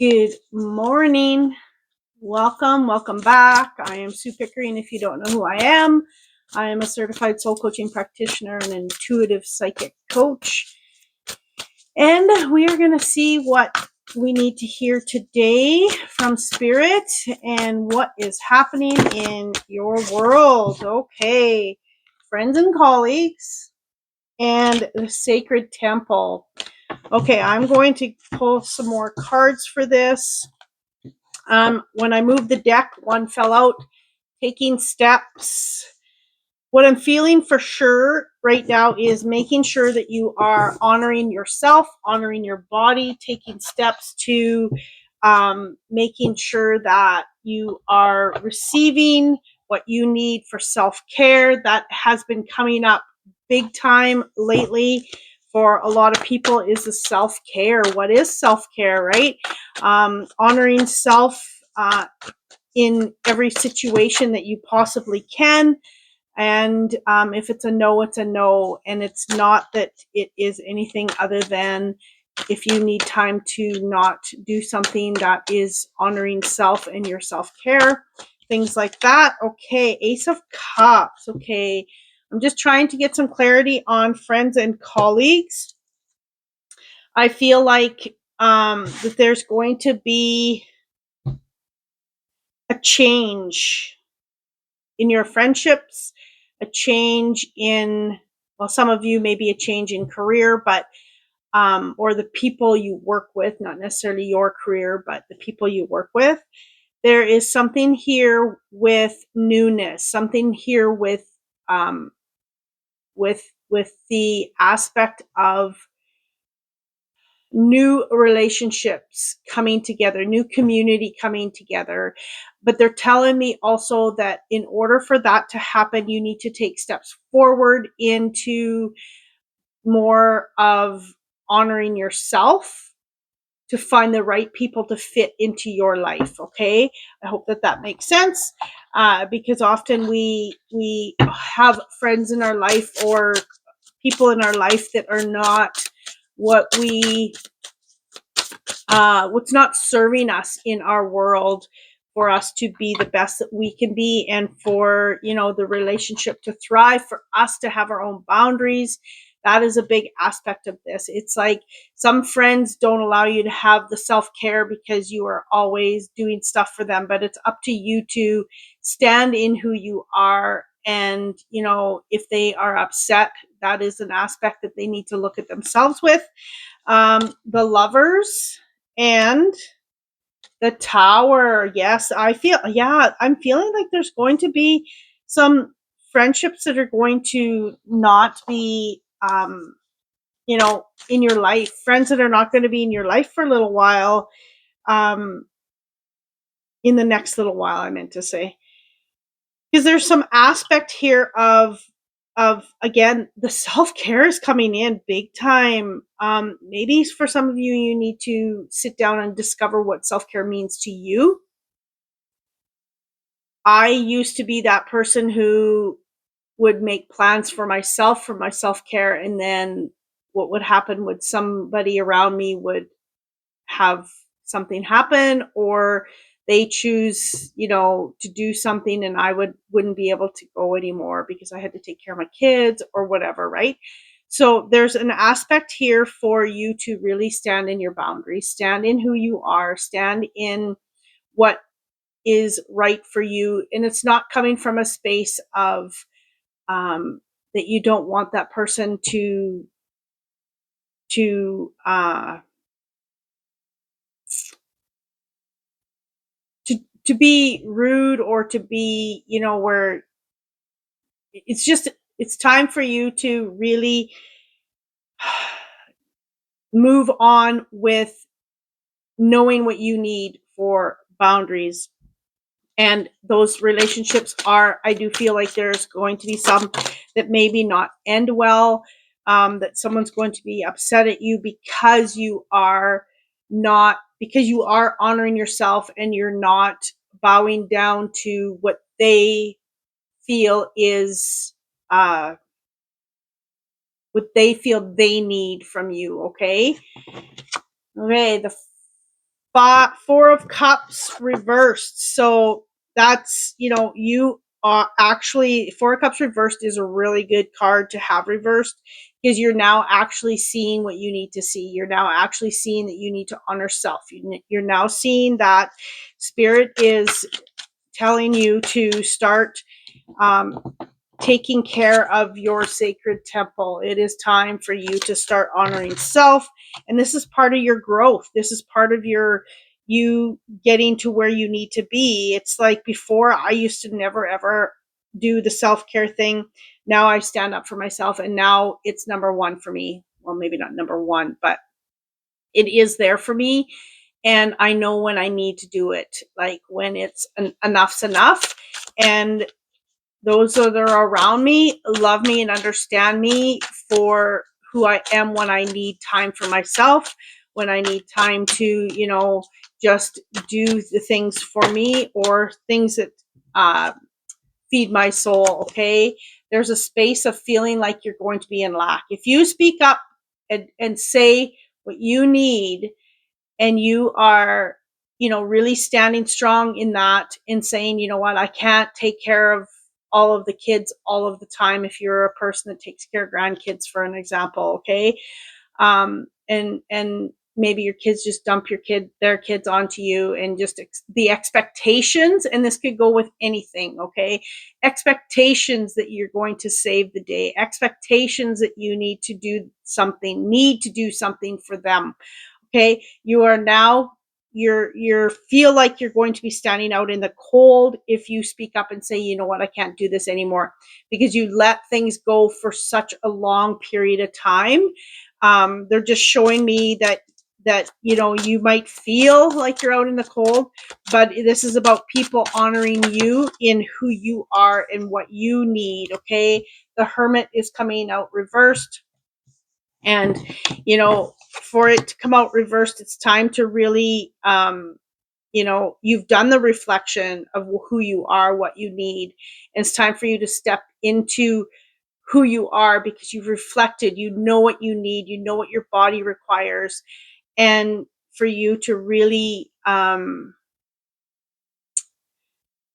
Good morning. Welcome back. I am Sue Pickering. And if you don't know who I am a certified soul coaching practitioner and intuitive psychic coach. And we are going to see what we need to hear today from Spirit and what is happening in your world. Okay, friends and colleagues and the sacred temple. Okay, I'm going to pull some more cards for this. When I moved the deck, one fell out. Taking steps. What I'm feeling for sure right now is making sure that you are honoring yourself, honoring your body, taking steps to making sure that you are receiving what you need for self-care. That has been coming up big time lately for a lot of people is the self-care. What is self-care, right? Honoring self in every situation that you possibly can. And if it's a no, it's a no. And it's not that it is anything other than if you need time to not do something that is honoring self and your self-care, things like that. Okay, Ace of Cups. Okay, I'm just trying to get some clarity on friends and colleagues. I feel like that there's going to be a change in your friendships, a change in, well, some of you maybe a change in career, but or the people you work with, not necessarily your career, but the people you work with. There is something here with newness, something here with um, with the aspect of new relationships coming together, new community coming together. But they're telling me also that in order for that to happen, you need to take steps forward into more of honoring yourself to find the right people to fit into your life. Okay, I hope that that makes sense, because often we have friends in our life or people in our life that are not what we what's not serving us in our world for us to be the best that we can be, and for the relationship to thrive, for us to have our own boundaries. That is a big aspect of this. It's like some friends don't allow you to have the self-care because you are always doing stuff for them, but it's up to you to stand in who you are. And if they are upset, that is an aspect that they need to look at themselves with. The Lovers and the Tower. Yes, I'm feeling like there's going to be some friendships that are going to not be, in your life, friends that are not going to be in your life for a little while, um, in the next little while, I meant to say. Because there's some aspect here of again, the self-care is coming in big time. Maybe for some of you, you need to sit down and discover what self-care means to you. I used to be that person who would make plans for my self-care, and then what would happen would somebody around me would have something happen, or they choose to do something, and I wouldn't be able to go anymore because I had to take care of my kids or whatever, right? So there's an aspect here for you to really stand in your boundaries, stand in who you are, stand in what is right for you. And it's not coming from a space of that you don't want that person to to be rude, or to be, where it's time for you to really move on with knowing what you need for boundaries. And those relationships I do feel like there's going to be some that maybe not end well, that someone's going to be upset at you because you are honoring yourself, and you're not bowing down to what they feel is what they feel they need from you. Okay, the Four of Cups reversed. So that's, you are actually, Four of Cups reversed is a really good card to have reversed, because you're now actually seeing what you need to see. You're now actually seeing that you need to honor self. You're now seeing that Spirit is telling you to start um, taking care of your sacred temple. It is time for you to start honoring self. And this is part of your growth. This is part of you getting to where you need to be. It's like before, I used to never ever do the self-care thing. Now I stand up for myself, and now it's number one for me. Well, maybe not number one, but it is there for me. And I know when I need to do it, like when it's enough's enough. And those that are around me love me and understand me for who I am when I need time for myself, when I need time to, just do the things for me, or things that uh, feed my soul. Okay. There's a space of feeling like you're going to be in lack. If you speak up and say what you need, and you are, really standing strong in that, and saying, you know what, I can't take care of all of the kids all of the time. If you're a person that takes care of grandkids, for an example, okay, and maybe your kids just dump their kids onto you, and just the expectations, and this could go with anything, okay, expectations that you're going to save the day, expectations that you need to do something for them. Okay, you are now, you're feel like you're going to be standing out in the cold if you speak up and say, you know what, I can't do this anymore, because you let things go for such a long period of time. They're just showing me that you might feel like you're out in the cold, but this is about people honoring you in who you are and what you need. Okay, the Hermit is coming out reversed, and for it to come out reversed, it's time to really, you've done the reflection of who you are, what you need, and it's time for you to step into who you are, because you've reflected, you know what you need, you know what your body requires, and for you to really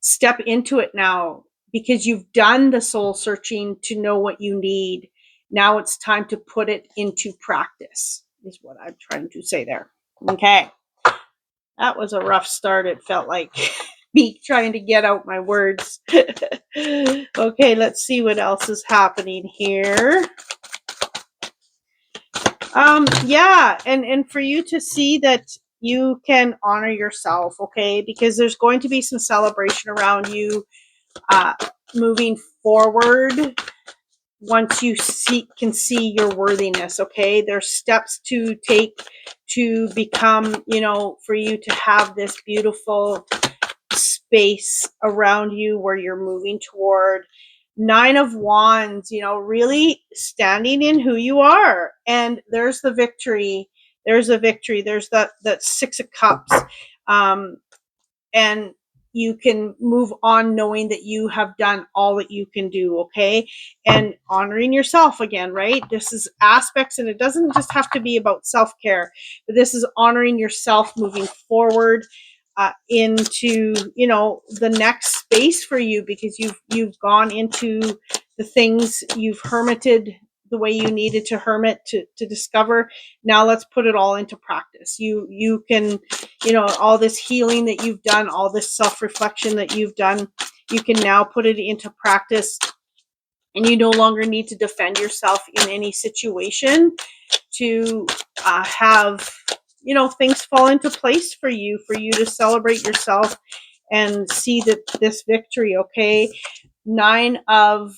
step into it now, because you've done the soul searching to know what you need. Now it's time to put it into practice, is what I'm trying to say there. Okay. That was a rough start. It felt like me trying to get out my words. Okay, let's see what else is happening here. Yeah, and for you to see that you can honor yourself, okay, because there's going to be some celebration around you uh, moving forward. Once you can see your worthiness, okay, there's steps to take to become, for you to have this beautiful space around you where you're moving toward. Nine of Wands, really standing in who you are. And there's the victory. There's a victory. There's that Six of Cups. And you can move on knowing that you have done all that you can do, okay? And honoring yourself again, right? This is aspects, and it doesn't just have to be about self-care, but this is honoring yourself moving forward into, the next space for you, because you've gone into the things, you've hermited the way you needed to hermit to discover. Now let's put it all into practice. You can, all this healing that you've done, all this self-reflection that you've done, you can now put it into practice, and you no longer need to defend yourself in any situation to have, things fall into place for you to celebrate yourself and see that this victory, okay? Nine of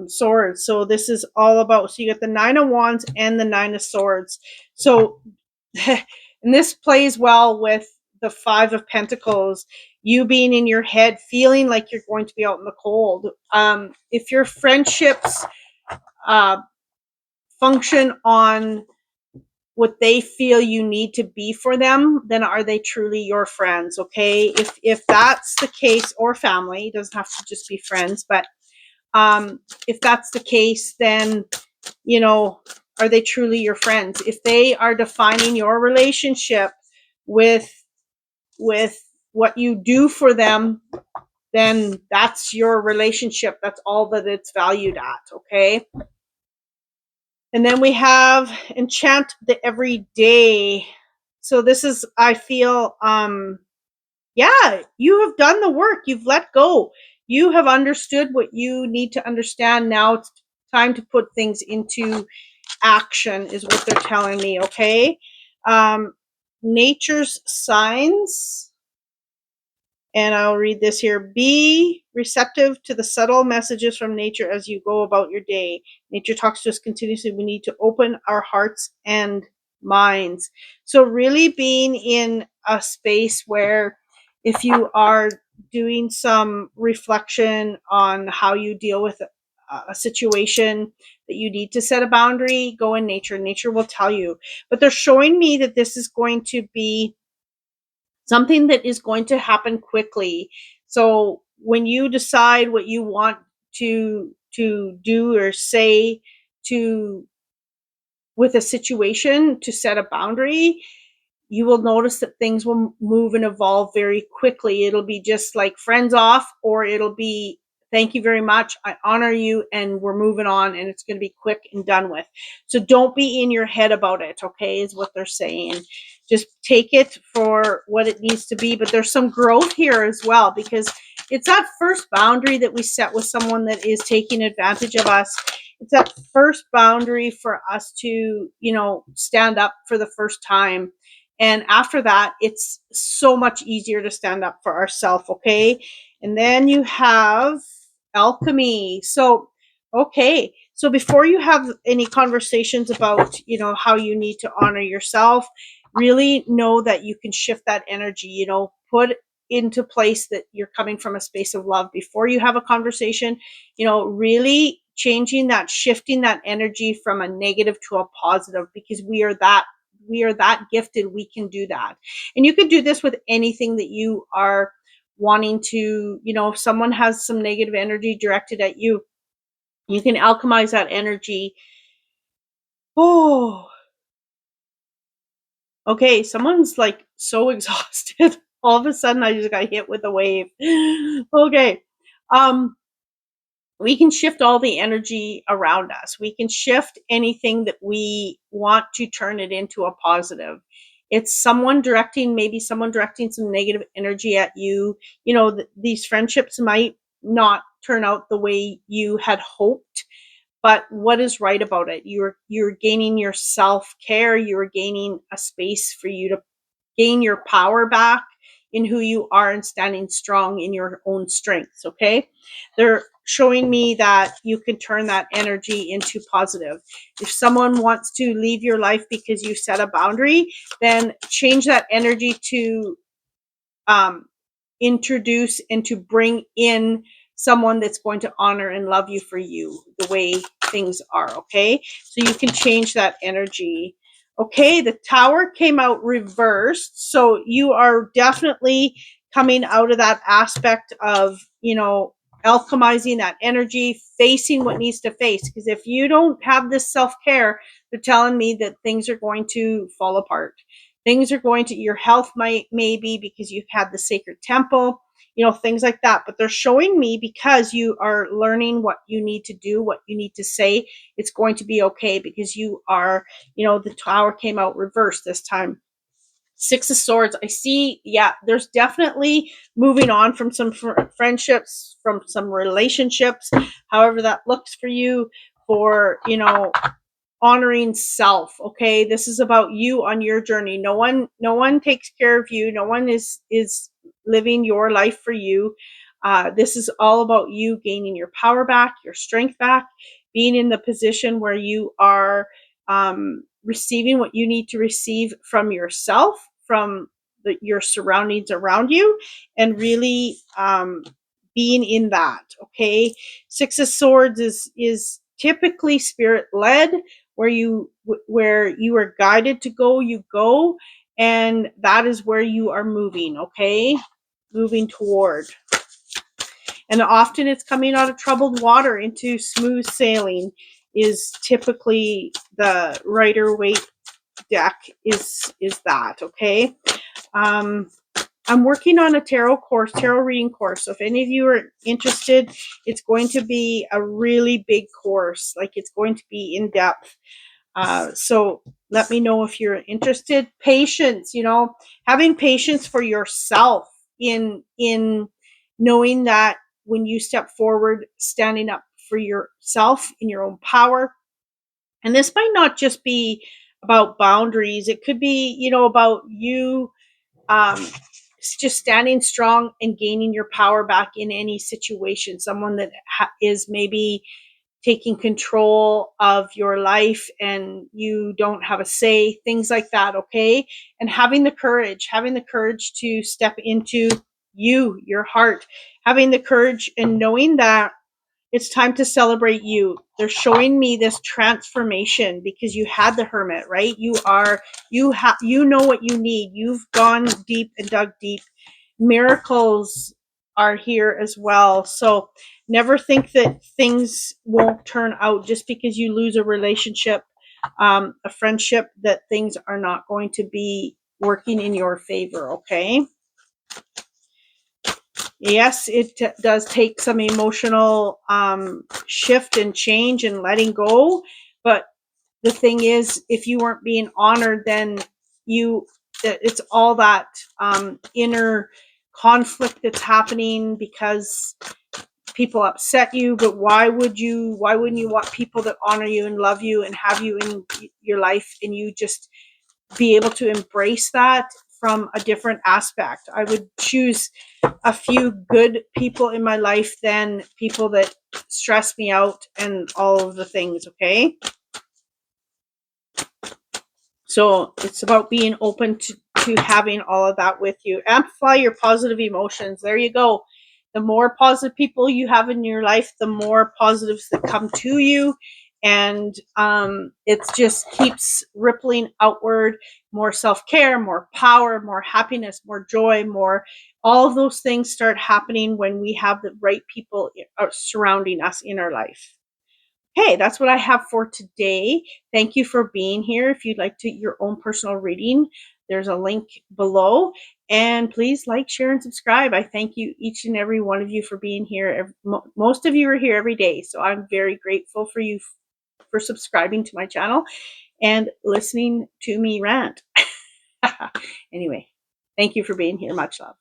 Swords. So this is all about, so you got the Nine of Wands and the Nine of Swords. So, and this plays well with the Five of Pentacles, you being in your head, feeling like you're going to be out in the cold. If your friendships function on what they feel you need to be for them, then are they truly your friends? Okay, if that's the case, or family, it doesn't have to just be friends, but if that's the case, then are they truly your friends? If they are defining your relationship with what you do for them, then that's your relationship. That's all that it's valued at, okay? And then we have enchant the everyday. So this is, I feel, yeah, you have done the work. You've let go. You have understood what you need to understand. Now it's time to put things into action, is what they're telling me, okay? Nature's signs. And I'll read this here. Be receptive to the subtle messages from nature as you go about your day. Nature talks to us continuously. We need to open our hearts and minds. So, really being in a space where if you are doing some reflection on how you deal with a situation that you need to set a boundary, go in nature. Nature will tell you. But they're showing me that this is going to be something that is going to happen quickly. So when you decide what you want to do or say to with a situation to set a boundary, you will notice that things will move and evolve very quickly. It'll be just like friends off, or it'll be thank you very much, I honor you, and we're moving on, and it's going to be quick and done with. So don't be in your head about it, okay, is what they're saying. Just take it for what it needs to be. But there's some growth here as well, because it's that first boundary that we set with someone that is taking advantage of us. It's that first boundary for us to, stand up for the first time. And after that, it's so much easier to stand up for ourselves, okay? And then you have alchemy. So, okay. So before you have any conversations about, how you need to honor yourself, really know that you can shift that energy, put into place that you're coming from a space of love before you have a conversation, really changing that, shifting that energy from a negative to a positive, because we are that gifted. We can do that. And you can do this with anything that you are wanting to, if someone has some negative energy directed at you, you can alchemize that energy. Oh, okay. Someone's like so exhausted. All of a sudden I just got hit with a wave. Okay. We can shift all the energy around us. We can shift anything that we want to turn it into a positive. It's maybe someone directing some negative energy at you. These friendships might not turn out the way you had hoped, but what is right about it? You're gaining your self-care. You're gaining a space for you to gain your power back in who you are and standing strong in your own strengths, okay? They're showing me that you can turn that energy into positive. If someone wants to leave your life because you set a boundary, then change that energy to introduce and to bring in someone that's going to honor and love you for you the way things are, okay? So you can change that energy. Okay, the tower came out reversed. So you are definitely coming out of that aspect of, alchemizing that energy, facing what needs to face. Because if you don't have this self-care, they're telling me that things are going to fall apart. Things are going to, your health maybe because you've had the sacred temple, things like that. But they're showing me because you are learning what you need to do, what you need to say, it's going to be okay, because you are, the tower came out reversed this time. Six of Swords, I see, yeah, there's definitely moving on from some friendships, from some relationships, however that looks for you, for, honoring self. Okay, this is about you on your journey. No one takes care of you. No one is living your life for you. This is all about you gaining your power back, your strength back, being in the position where you are receiving what you need to receive from yourself, from your surroundings around you, and really being in that. Okay, Six of Swords is typically spirit led, where you are guided to go, you go, and that is where you are moving. Okay, moving toward. And often it's coming out of troubled water into smooth sailing is typically the Rider Waite deck is that. Okay, I'm working on a tarot reading course. So if any of you are interested, it's going to be a really big course. Like, it's going to be in depth. So let me know if you're interested. Patience, having patience for yourself in knowing that when you step forward, standing up for yourself in your own power. And this might not just be about boundaries. It could be, about you just standing strong and gaining your power back in any situation. Someone that is maybe taking control of your life and you don't have a say, things like that. Okay. And having the courage to step into your heart, having the courage and knowing that it's time to celebrate you. They're showing me this transformation because you had the hermit, right? You know what you need. You've gone deep and dug deep. Miracles are here as well. So never think that things won't turn out just because you lose a relationship, a friendship, that things are not going to be working in your favor. Okay. Yes, it does take some emotional shift and change and letting go. But the thing is, if you weren't being honored, then it's all that inner conflict that's happening because people upset you. But why wouldn't you want people that honor you and love you and have you in your life, and you just be able to embrace that from a different aspect? I would choose a few good people in my life than people that stress me out and all of the things. Okay. So it's about being open to having all of that with you. Amplify your positive emotions. There you go. The more positive people you have in your life, the more positives that come to you. And it just keeps rippling outward. More self-care, more power, more happiness, more joy, all of those things start happening when we have the right people surrounding us in our life. Hey, that's what I have for today. Thank you for being here. If you'd like your own personal reading, there's a link below. And please like, share, and subscribe. I thank you, each and every one of you, for being here. Most of you are here every day, so I'm very grateful for you for subscribing to my channel and listening to me rant. Anyway, thank you for being here. Much love.